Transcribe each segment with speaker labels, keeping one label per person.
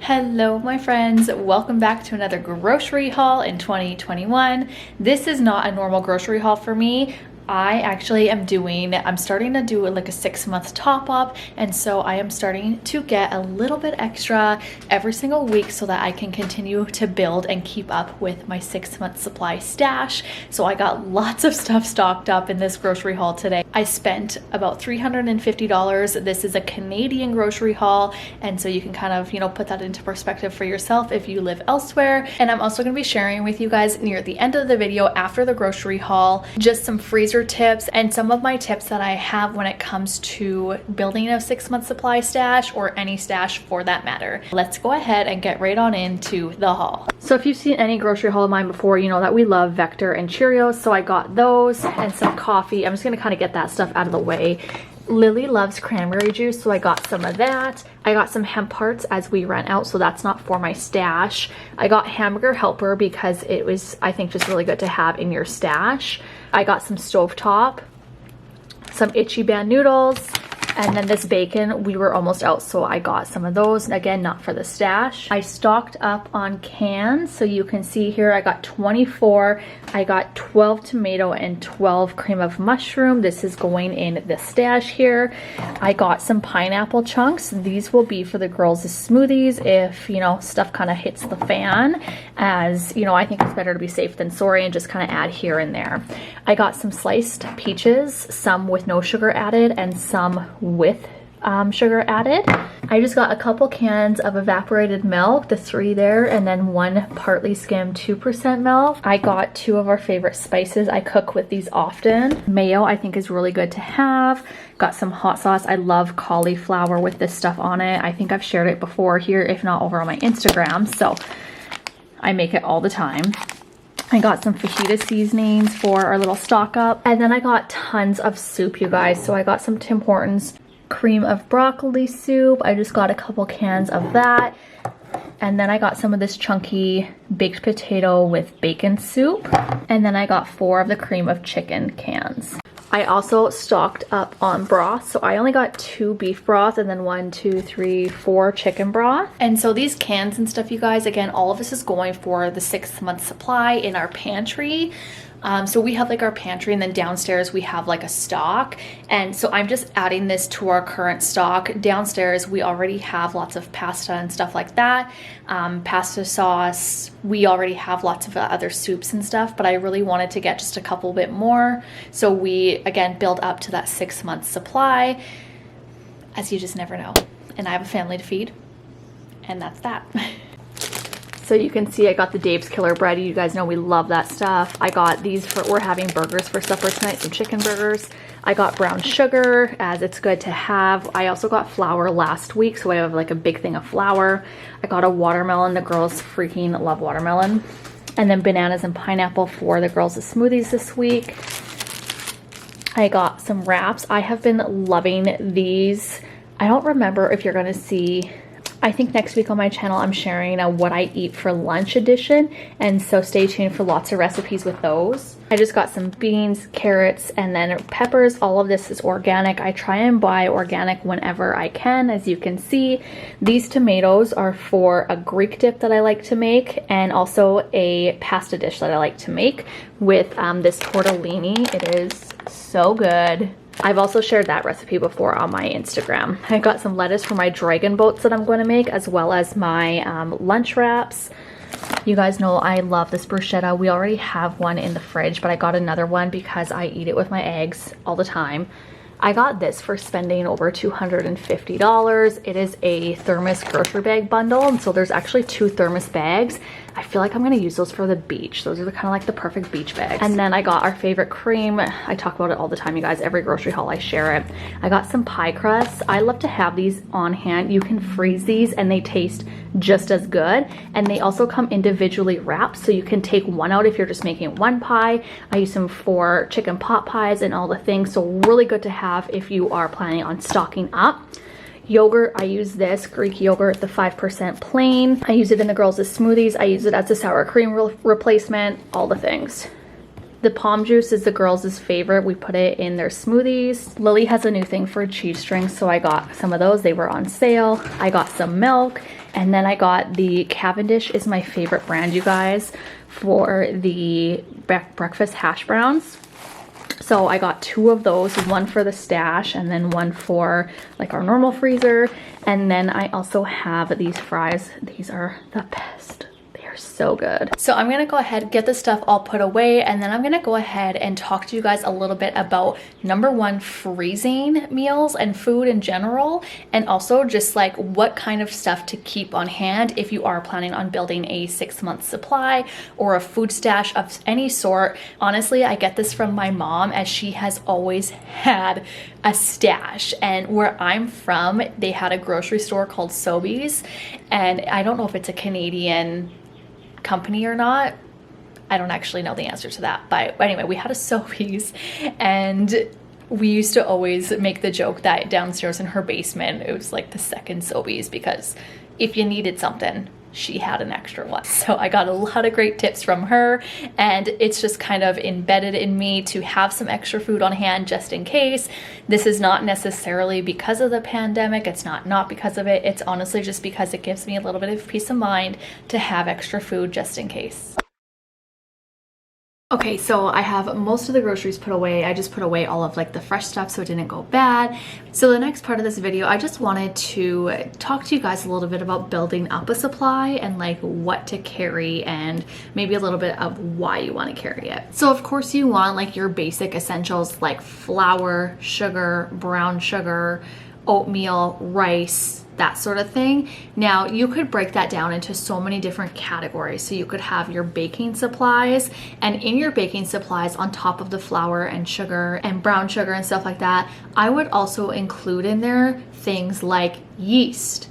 Speaker 1: Hello my friends, welcome back to another grocery haul in 2021. This is not a normal grocery haul for me. I'm starting to do like a 6-month top up, and so I am starting to get a little bit extra every single week so that I can continue to build and keep up with my 6-month supply stash. So I got lots of stuff stocked up in this grocery haul today. I spent about $350. This is a Canadian grocery haul, and so you can kind of, put that into perspective for yourself if you live elsewhere. And I'm also going to be sharing with you guys near the end of the video after the grocery haul just some freezer tips and some of my tips that I have when it comes to building a 6-month supply stash, or any stash for that matter. Let's go ahead and get right on into the haul. So if you've seen any grocery haul of mine before, you know that we love Vector and Cheerios, so I got those and some coffee. I'm just gonna kind of get that stuff out of the way. Lily loves cranberry juice, so I got some of that. I got some hemp parts as we ran out, so that's not for my stash. I got hamburger helper because it was, I think, just really good to have in your stash. I got some stovetop, some Itchy Band noodles, and then this bacon, we were almost out, so I got some of those. Again, not for the stash. I stocked up on cans, so you can see here I got 24. I got 12 tomato and 12 cream of mushroom. This is going in the stash here. I got some pineapple chunks. These will be for the girls' smoothies if, stuff kind of hits the fan. As, I think it's better to be safe than sorry and just kind of add here and there. I got some sliced peaches, some with no sugar added and some with sugar added. I just got a couple cans of evaporated milk, the 3 there, and then 1 partly skimmed 2% milk. I got 2 of our favorite spices. I cook with these often. Mayo I think is really good to have. Got some hot sauce. I love cauliflower with this stuff on it. I think I've shared it before here, if not over on my Instagram, so I make it all the time. I got some fajita seasonings for our little stock up. And then I got tons of soup, you guys. So I got some Tim Hortons cream of broccoli soup. I just got a couple cans of that. And then I got some of this chunky baked potato with bacon soup. And then I got 4 of the cream of chicken cans. I also stocked up on broth, so I only got 2 beef broth and then 1, 2, 3, 4 chicken broth. And so these cans and stuff, you guys, again, all of this is going for the 6-month supply in our pantry. So we have like our pantry, and then downstairs we have like a stock, and so I'm just adding this to our current stock. Downstairs we already have lots of pasta and stuff like that, pasta sauce. We already have lots of other soups and stuff, but I really wanted to get just a couple bit more, so we again build up to that 6-month supply, as you just never know. And I have a family to feed, and that's that. So you can see I got the Dave's Killer Bread. You guys know we love that stuff. I got these we're having burgers for supper tonight, some chicken burgers. I got brown sugar, as it's good to have. I also got flour last week, so I have like a big thing of flour. I got a watermelon. The girls freaking love watermelon. And then bananas and pineapple for the girls' smoothies this week. I got some wraps. I have been loving these. I don't remember if you're gonna see, I think next week on my channel I'm sharing a what I eat for lunch edition, and so stay tuned for lots of recipes with those. I just got some beans, carrots, and then peppers. All of this is organic. I try and buy organic whenever I can. As you can see, these tomatoes are for a Greek dip that I like to make, and also a pasta dish that I like to make with this tortellini. It is so good. I've also shared that recipe before on my Instagram. I got some lettuce for my dragon boats that I'm going to make, as well as my lunch wraps. You guys know I love this bruschetta. We already have one in the fridge, but I got another one because I eat it with my eggs all the time. I got this for spending over $250. It is a thermos grocery bag bundle, and so there's actually 2 thermos bags. I feel like I'm gonna use those for the beach. Those are the kind of like the perfect beach bags. And then I got our favorite cream. I talk about it all the time, you guys. Every grocery haul I share it. I got some pie crusts. I love to have these on hand. You can freeze these and they taste just as good. And they also come individually wrapped, so you can take one out if you're just making one pie. I use them for chicken pot pies and all the things, so really good to have if you are planning on stocking up. Yogurt, I use this Greek yogurt, the 5% plain. I use it in the girls' smoothies. I use it as a sour cream replacement, all the things. The palm juice is the girls' favorite. We put it in their smoothies. Lily has a new thing for cheese strings, so I got some of those. They were on sale. I got some milk. And then I got the Cavendish is my favorite brand, you guys, for the breakfast hash browns. So I got 2 of those, one for the stash and then one for like our normal freezer. And then I also have these fries. These are the best. So good. So I'm gonna go ahead, get this stuff all put away, and then I'm gonna go ahead and talk to you guys a little bit about number 1, freezing meals and food in general, and also just like what kind of stuff to keep on hand if you are planning on building a 6-month supply or a food stash of any sort. Honestly, I get this from my mom, as she has always had a stash, and where I'm from, they had a grocery store called Sobeys, and I don't know if it's a Canadian company or not. I don't actually know the answer to that, but anyway, we had a Sobeys, and we used to always make the joke that downstairs in her basement it was like the second Sobeys, because if you needed something, she had an extra one. So I got a lot of great tips from her, and it's just kind of embedded in me to have some extra food on hand just in case. This is not necessarily because of the pandemic. It's not because of it. It's honestly just because it gives me a little bit of peace of mind to have extra food just in case. Okay, so I have most of the groceries put away. I just put away all of like the fresh stuff so it didn't go bad. So the next part of this video, I just wanted to talk to you guys a little bit about building up a supply and like what to carry and maybe a little bit of why you want to carry it. So of course you want like your basic essentials like flour, sugar, brown sugar, oatmeal, rice, that sort of thing. Now you could break that down into so many different categories. So you could have your baking supplies, and in your baking supplies, on top of the flour and sugar and brown sugar and stuff like that, I would also include in there things like yeast,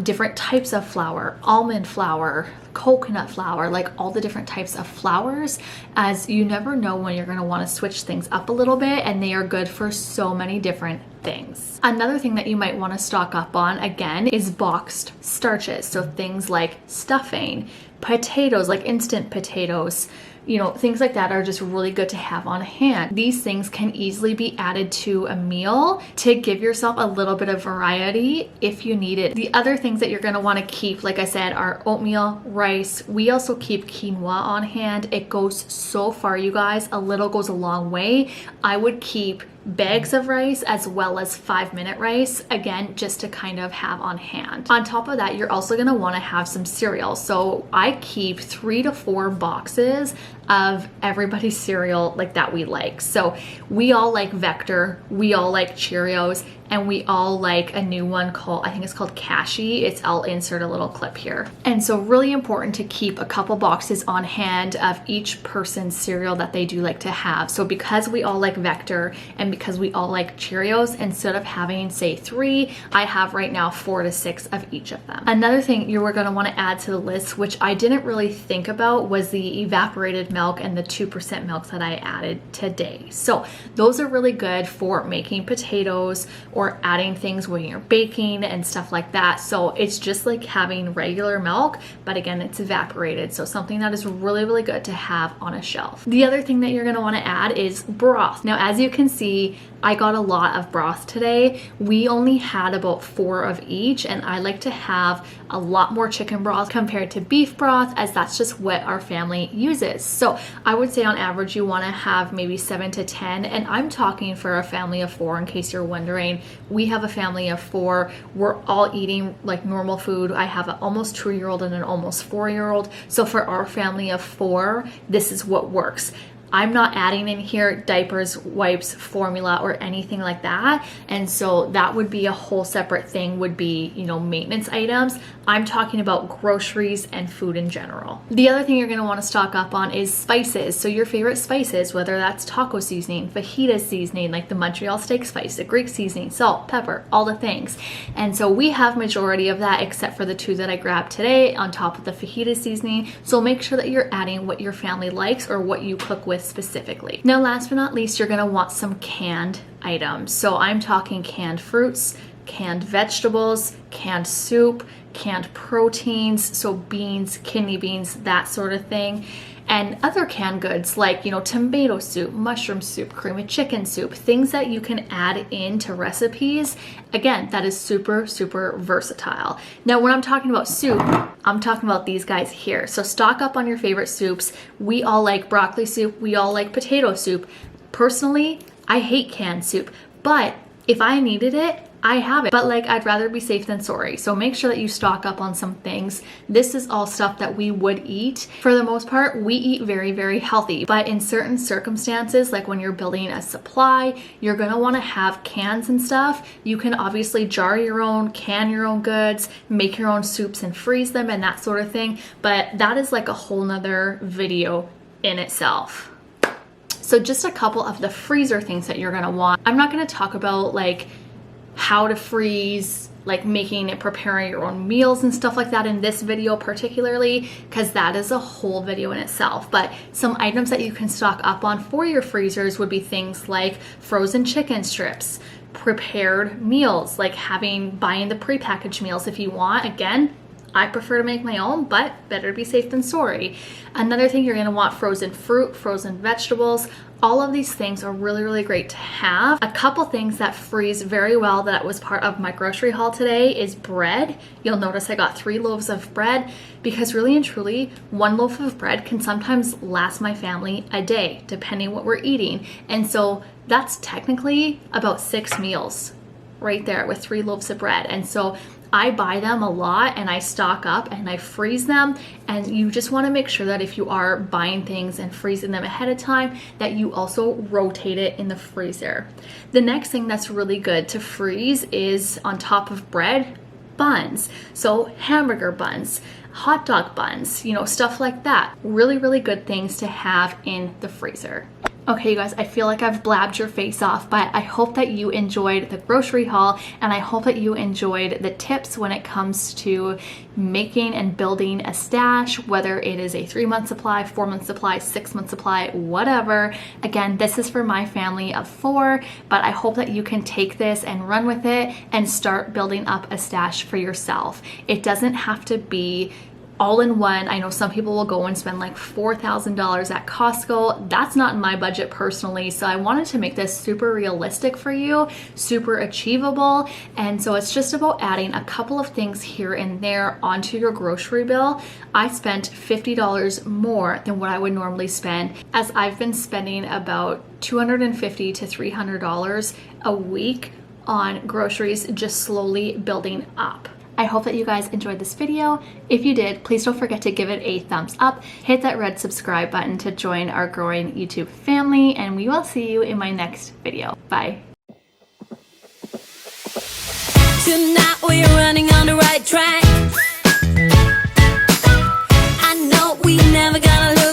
Speaker 1: different types of flour, almond flour, coconut flour, like all the different types of flours, as you never know when you're going to want to switch things up a little bit, and they are good for so many different things. Another thing that you might want to stock up on again is boxed starches. So things like stuffing, potatoes, like instant potatoes, you know, things like that are just really good to have on hand. These things can easily be added to a meal to give yourself a little bit of variety if you need it. The other things that you're going to want to keep, like I said, are oatmeal, rice. We also keep quinoa on hand. It goes so far, you guys. A little goes a long way. I would keep bags of rice as well as 5-minute rice, again, just to kind of have on hand. On top of that, you're also going to want to have some cereal. So I keep 3 to 4 boxes of everybody's cereal like that we like. So we all like Vector, we all like Cheerios, and we all like a new one called, I think it's called Cashy. I'll insert a little clip here. And so really important to keep a couple boxes on hand of each person's cereal that they do like to have. So because we all like Vector and because we all like Cheerios, instead of having say 3, I have right now 4 to 6 of each of them. Another thing you were going to want to add to the list, which I didn't really think about, was the evaporated milk and the 2% milk that I added today. So those are really good for making potatoes or adding things when you're baking and stuff like that. So it's just like having regular milk, but again, it's evaporated. So something that is really, really good to have on a shelf. The other thing that you're going to want to add is broth. Now, as you can see, I got a lot of broth today. We only had about 4 of each, and I like to have a lot more chicken broth compared to beef broth, as that's just what our family uses. So I would say on average you want to have maybe 7 to 10, and I'm talking for a family of 4 in case you're wondering. We have a family of 4. We're all eating like normal food. I have an almost 2-year-old and an almost 4-year-old. So for our family of 4, this is what works. I'm not adding in here diapers, wipes, formula, or anything like that. And so that would be a whole separate thing, would be, you know, maintenance items. I'm talking about groceries and food in general. The other thing you're going to want to stock up on is spices. So your favorite spices, whether that's taco seasoning, fajita seasoning, like the Montreal steak spice, the Greek seasoning, salt, pepper, all the things. And so we have majority of that except for the 2 that I grabbed today on top of the fajita seasoning. So make sure that you're adding what your family likes or what you cook with specifically. Now, last but not least, you're going to want some canned items. So I'm talking canned fruits, canned vegetables, canned soup, canned proteins, so beans, kidney beans, that sort of thing. and other canned goods like, you know, tomato soup, mushroom soup, cream of chicken soup, things that you can add into recipes. Again, that is super, super versatile. Now, when I'm talking about soup, I'm talking about these guys here. So stock up on your favorite soups. We all like broccoli soup. We all like potato soup. Personally, I hate canned soup, but if I needed it, I have it. But like, I'd rather be safe than sorry. So make sure that you stock up on some things. This is all stuff that we would eat. For the most part, we eat very, very healthy. But in certain circumstances, like when you're building a supply, you're gonna wanna have cans and stuff. You can obviously jar your own, can your own goods, make your own soups and freeze them and that sort of thing. But that is like a whole nother video in itself. So just a couple of the freezer things that you're gonna want. I'm not gonna talk about like how to freeze, like making and preparing your own meals and stuff like that in this video particularly, because that is a whole video in itself. But some items that you can stock up on for your freezers would be things like frozen chicken strips, prepared meals, like buying the prepackaged meals if you want. Again, I prefer to make my own, but better be safe than sorry. Another thing, you're gonna want frozen fruit, frozen vegetables. All of these things are really, really great to have. A couple things that freeze very well that was part of my grocery haul today is bread. You'll notice I got 3 loaves of bread because really and truly, 1 loaf of bread can sometimes last my family a day, depending what we're eating. And so that's technically about 6 meals right there with 3 loaves of bread. And so I buy them a lot and I stock up and I freeze them. And you just want to make sure that if you are buying things and freezing them ahead of time, that you also rotate it in the freezer. The next thing that's really good to freeze is, on top of bread, buns. So hamburger buns, hot dog buns, you know, stuff like that. Really, really good things to have in the freezer. Okay, you guys, I feel like I've blabbed your face off, but I hope that you enjoyed the grocery haul, and I hope that you enjoyed the tips when it comes to making and building a stash, whether it is a 3-month supply, 4-month supply, 6-month supply, whatever. Again, this is for my family of 4, but I hope that you can take this and run with it and start building up a stash for yourself. It doesn't have to be all in one. I know some people will go and spend like $4,000 at Costco. That's not in my budget personally. So I wanted to make this super realistic for you, super achievable. And so it's just about adding a couple of things here and there onto your grocery bill. I spent $50 more than what I would normally spend, as I've been spending about $250 to $300 a week on groceries, just slowly building up. I hope that you guys enjoyed this video. If you did, please don't forget to give it a thumbs up. Hit that red subscribe button to join our growing YouTube family, and we will see you in my next video. Bye.
Speaker 2: Tonight we're running on the right track. I know we never gonna lose.